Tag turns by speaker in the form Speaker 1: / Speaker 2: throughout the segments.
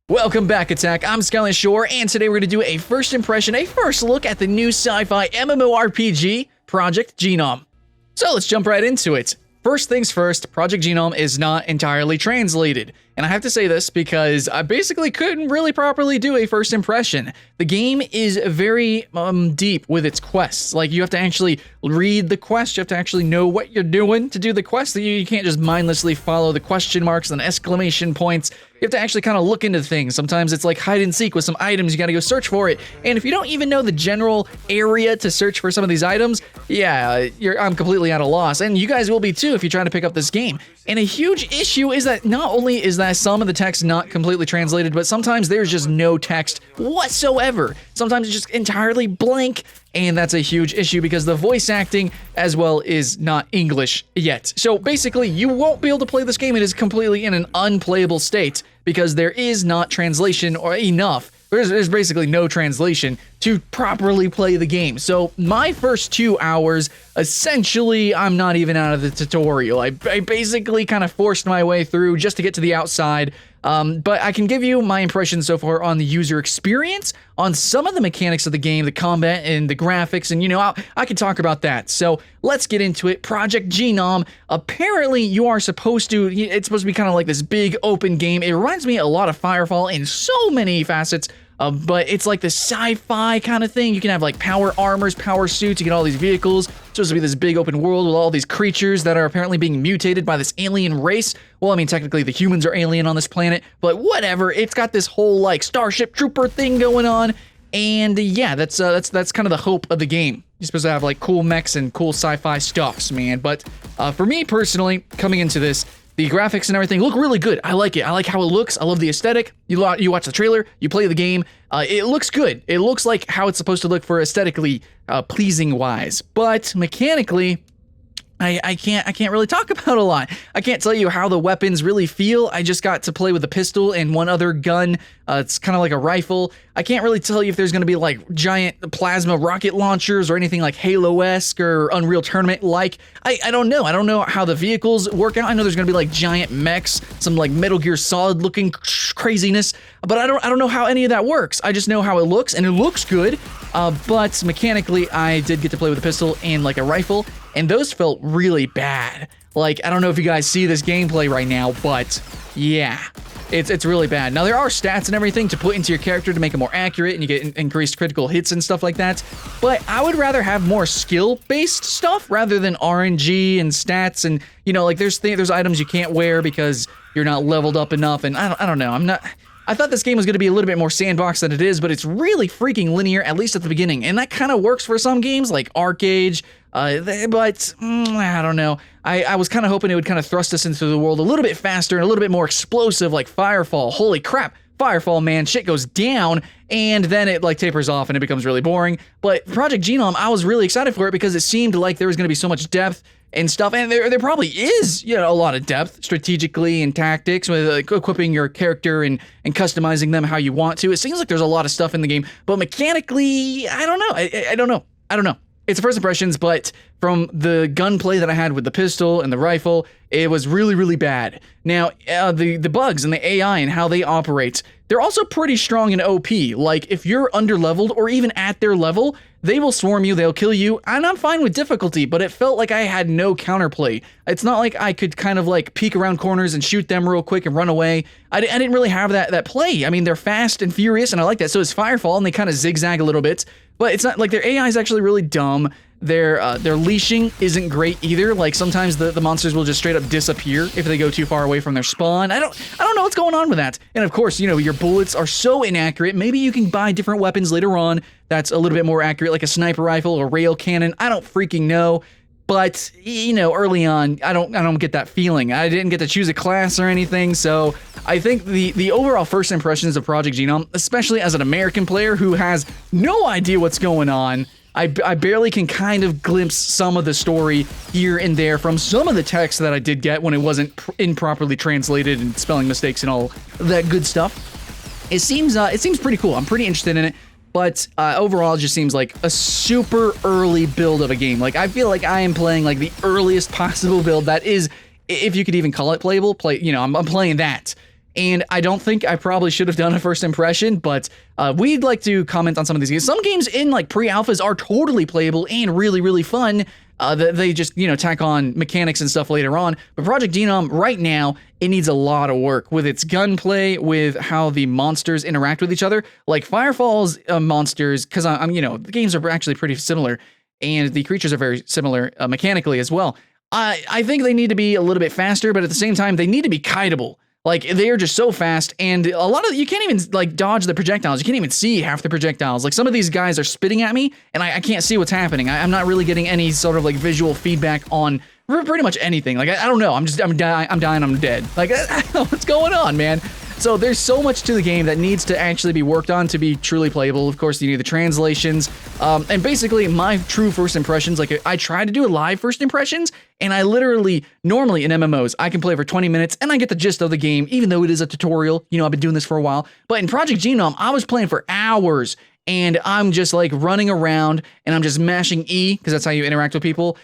Speaker 1: Welcome back, Attack. I'm Skyline Shore, and today we're going to do a first impression, a first look at the new sci-fi MMORPG, Project Genom. So let's jump right into it. First things first, Project Genom is not entirely translated. And I have to say this because I basically couldn't really properly do a first impression. The game is very deep with its quests. Like, you have to actually read the quest, you have to actually know what you're doing to do the quest. You can't just mindlessly follow the question marks and exclamation points. You have to actually kind of look into things. Sometimes it's like hide and seek with some items, you gotta go search for it. And if you don't even know the general area to search for some of these items, yeah, I'm completely at a loss. And you guys will be too if you try to pick up this game. And a huge issue is that not only is that some of the text not completely translated, but sometimes there's just no text whatsoever. Sometimes it's just entirely blank, and that's a huge issue because the voice acting as well is not English yet. So basically, you won't be able to play this game. It is completely in an unplayable state because there is not translation or enough. There's basically no translation to properly play the game. So my first 2 hours, essentially, I'm not even out of the tutorial. I basically kind of forced my way through just to get to the outside. But I can give you my impressions so far on the user experience, on some of the mechanics of the game, the combat and the graphics, and I can talk about that. So let's get into it. Project Genom, apparently it's supposed to be kind of like this big open game. It reminds me a lot of Firefall in so many facets. But it's like the sci-fi kind of thing. You can have like power armors, power suits, you get all these vehicles. It's supposed to be this big open world with all these creatures that are apparently being mutated by this alien race. Well, I mean, technically the humans are alien on this planet, but whatever. It's got this whole like Starship Trooper thing going on. And yeah, that's kind of the hope of the game. You're supposed to have like cool mechs and cool sci-fi stuffs, man. But for me personally, coming into this, the graphics and everything look really good. I like it. I like how it looks. I love the aesthetic. You watch the trailer, you play the game. It looks good. It looks like how it's supposed to look for aesthetically pleasing wise. But mechanically, I can't really talk about a lot. I can't tell you how the weapons really feel. I just got to play with a pistol and one other gun. It's kind of like a rifle. I can't really tell you if there's going to be like giant plasma rocket launchers or anything like Halo-esque or Unreal Tournament-like. I don't know. I don't know how the vehicles work out. I know there's going to be like giant mechs, some like Metal Gear Solid looking craziness, but I don't know how any of that works. I just know how it looks, and it looks good. But mechanically, I did get to play with a pistol and like a rifle, and those felt really bad. Like, I don't know if you guys see this gameplay right now, but yeah, it's really bad. Now, there are stats and everything to put into your character to make it more accurate, and you get increased critical hits and stuff like that, but I would rather have more skill-based stuff rather than RNG and stats, and, like, there's items you can't wear because you're not leveled up enough, and I don't know, I thought this game was going to be a little bit more sandbox than it is, but it's really freaking linear, at least at the beginning, and that kind of works for some games like Arcade, but I don't know. I was kind of hoping it would kind of thrust us into the world a little bit faster and a little bit more explosive like Firefall. Holy crap, Firefall, man, shit goes down, and then it like tapers off and it becomes really boring. But Project Genom, I was really excited for it because it seemed like there was going to be so much depth and stuff, and there probably is, a lot of depth strategically and tactics with like equipping your character and customizing them how you want to. It seems like there's a lot of stuff in the game, but mechanically, I don't know. I don't know. It's first impressions, but from the gunplay that I had with the pistol and the rifle, it was really, really bad. Now, the bugs and the AI and how they operate, they're also pretty strong in OP. Like, if you're underleveled or even at their level, they will swarm you, they'll kill you, and I'm fine with difficulty, but it felt like I had no counterplay. It's not like I could kind of like peek around corners and shoot them real quick and run away. I didn't really have that play. I mean, they're fast and furious, and I like that. So is Firefall, and they kind of zigzag a little bit, but it's not like their AI is actually really dumb. Their leashing isn't great either. Like, sometimes the monsters will just straight up disappear if they go too far away from their spawn. I don't know what's going on with that. And of course, your bullets are so inaccurate. Maybe you can buy different weapons later on that's a little bit more accurate, like a sniper rifle or rail cannon. I don't freaking know. But, early on, I don't get that feeling. I didn't get to choose a class or anything, so I think the overall first impressions of Project Genom, especially as an American player who has no idea what's going on, I barely can kind of glimpse some of the story here and there from some of the text that I did get when it wasn't improperly translated and spelling mistakes and all that good stuff. It seems pretty cool. I'm pretty interested in it, but overall it just seems like a super early build of a game. Like, I feel like I am playing like the earliest possible build that is, if you could even call it playable, I'm playing that. And I don't think I probably should have done a first impression, but we'd like to comment on some of these games. Some games in like pre-alphas are totally playable and really, really fun. They just, tack on mechanics and stuff later on. But Project Genom, right now, it needs a lot of work with its gunplay, with how the monsters interact with each other. Like Firefall's monsters, because the games are actually pretty similar, and the creatures are very similar mechanically as well. I think they need to be a little bit faster, but at the same time, they need to be kiteable. Like, they are just so fast, and a lot of you can't even, like, dodge the projectiles. You can't even see half the projectiles. Like, some of these guys are spitting at me, and I can't see what's happening. I'm not really getting any sort of, like, visual feedback on pretty much anything. Like, I don't know. I'm dying, I'm dead. Like, what's going on, man? So there's so much to the game that needs to actually be worked on to be truly playable. Of course, you need the translations. And basically, my true first impressions, like I try to do a live first impressions, and I literally, normally in MMOs, I can play for 20 minutes and I get the gist of the game, even though it is a tutorial. I've been doing this for a while. But in Project Genom, I was playing for hours. And I'm just like running around and I'm just mashing E, because that's how you interact with people,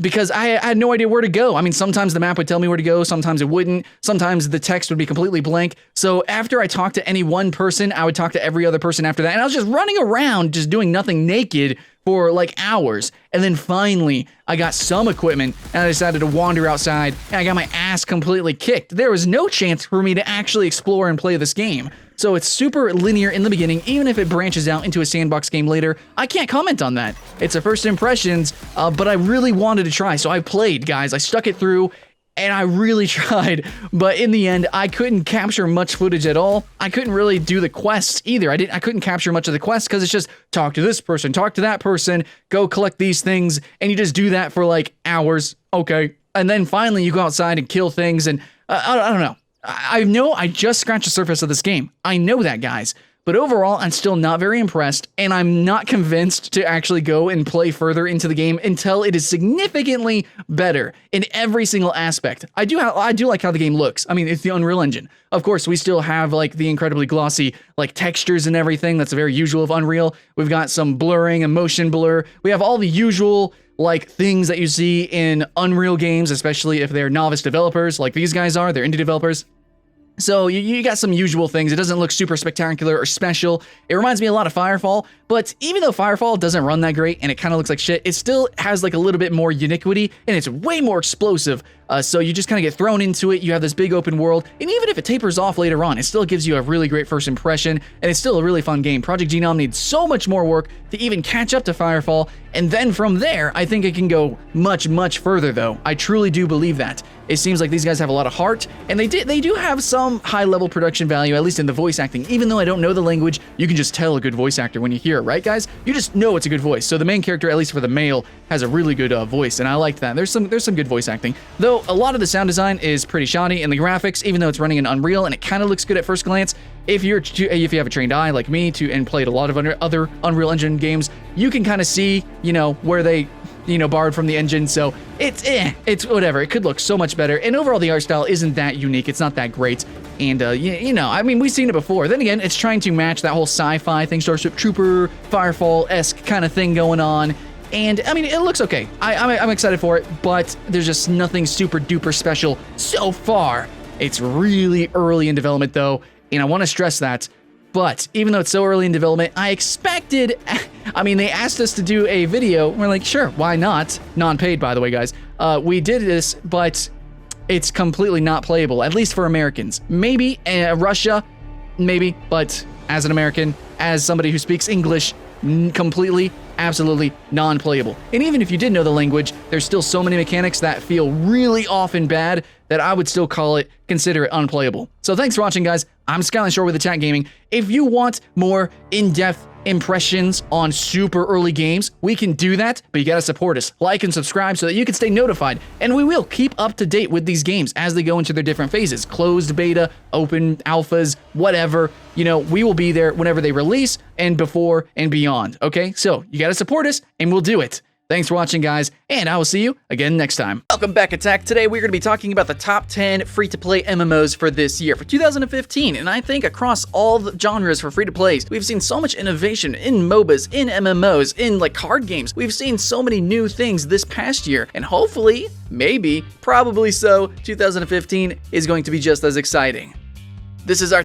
Speaker 1: because I had no idea where to go. I mean, sometimes the map would tell me where to go, sometimes it wouldn't, sometimes the text would be completely blank. So after I talked to any one person, I would talk to every other person after that. And I was just running around, just doing nothing naked for like hours. And then finally, I got some equipment and I decided to wander outside and I got my ass completely kicked. There was no chance for me to actually explore and play this game. So it's super linear in the beginning, even if it branches out into a sandbox game later. I can't comment on that. It's a first impressions, but I really wanted to try. So I played, guys. I stuck it through, and I really tried. But in the end, I couldn't capture much footage at all. I couldn't really do the quests either. I couldn't capture much of the quests because it's just talk to this person, talk to that person, go collect these things, and you just do that for like hours. Okay. And then finally you go outside and kill things, and I don't know. I know I just scratched the surface of this game. I know that, guys. But overall, I'm still not very impressed, and I'm not convinced to actually go and play further into the game until it is significantly better in every single aspect. I do like how the game looks. I mean, it's the Unreal Engine. Of course, we still have like the incredibly glossy like textures and everything. That's very usual of Unreal. We've got some blurring and motion blur. We have all the usual like things that you see in Unreal games, especially if they're novice developers like these guys are. They're indie developers. So you got some usual things. It doesn't look super spectacular or special. It reminds me a lot of Firefall, but even though Firefall doesn't run that great and it kind of looks like shit, it still has like a little bit more uniquity and it's way more explosive. So you just kind of get thrown into it. You have this big open world, and even if it tapers off later on, it still gives you a really great first impression, and it's still a really fun game. Project Genom needs so much more work to even catch up to Firefall, and then from there, I think it can go much, much further, though. I truly do believe that. It seems like these guys have a lot of heart, and they do have some high-level production value, at least in the voice acting. Even though I don't know the language, you can just tell a good voice actor when you hear it, right, guys? You just know it's a good voice. So the main character, at least for the male, has a really good voice, and I liked that. There's some good voice acting, though a lot of the sound design is pretty shoddy, and the graphics, even though it's running in Unreal and it kind of looks good at first glance, if you have a trained eye like me and played a lot of other Unreal Engine games, you can kind of see, where they, borrowed from the engine. So it's whatever. It could look so much better. And overall, the art style isn't that unique. It's not that great. And, I mean, we've seen it before. Then again, it's trying to match that whole sci-fi thing, Starship Trooper, Firefall-esque kind of thing going on. And, I mean, it looks okay. I'm excited for it, but there's just nothing super duper special so far. It's really early in development, though, and I want to stress that. But even though it's so early in development, I expected, I mean, they asked us to do a video. We're like, sure, why not? Non-paid, by the way, guys. We did this, but it's completely not playable, at least for Americans. Maybe Russia, maybe, but as an American, as somebody who speaks English, completely, absolutely non-playable. And even if you did know the language, there's still so many mechanics that feel really off and bad that I would still consider it unplayable. So thanks for watching, guys. I'm Skyline Shore with The Chat Gaming. If you want more in-depth impressions on super early games, we can do that, but you gotta support us. Like and subscribe so that you can stay notified, and we will keep up to date with these games as they go into their different phases. Closed beta, open alphas, whatever. We will be there whenever they release and before and beyond, okay? So you gotta support us, and we'll do it. Thanks for watching, guys, and I will see you again next time. Welcome back, Attack. Today, we're going to be talking about the top 10 free-to-play MMOs for this year, for 2015, and I think across all the genres for free-to-plays, we've seen so much innovation in MOBAs, in MMOs, in, card games. We've seen so many new things this past year, and hopefully, maybe, probably so, 2015 is going to be just as exciting. This is our